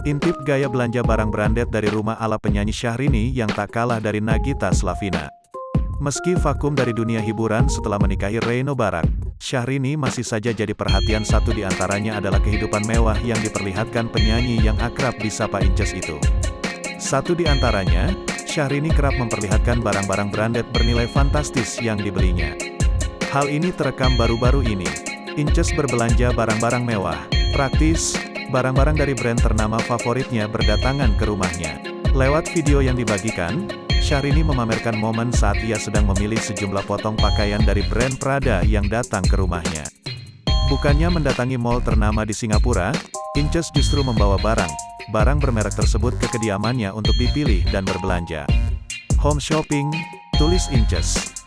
Intip gaya belanja barang branded dari rumah ala penyanyi Syahrini yang tak kalah dari Nagita Slavina. Meski vakum dari dunia hiburan setelah menikahi Reno Barak, Syahrini masih saja jadi perhatian. Satu di antaranya adalah kehidupan mewah yang diperlihatkan penyanyi yang akrab disapa Inces itu. Satu di antaranya, Syahrini kerap memperlihatkan barang-barang branded bernilai fantastis yang dibelinya. Hal ini terekam baru-baru ini. Inces berbelanja barang-barang mewah, praktis, barang-barang dari brand ternama favoritnya berdatangan ke rumahnya. Lewat video yang dibagikan, Syahrini memamerkan momen saat ia sedang memilih sejumlah potong pakaian dari brand Prada yang datang ke rumahnya. Bukannya mendatangi mall ternama di Singapura, Inces justru membawa barang bermerek tersebut ke kediamannya untuk dipilih dan berbelanja. Home shopping, tulis Inces.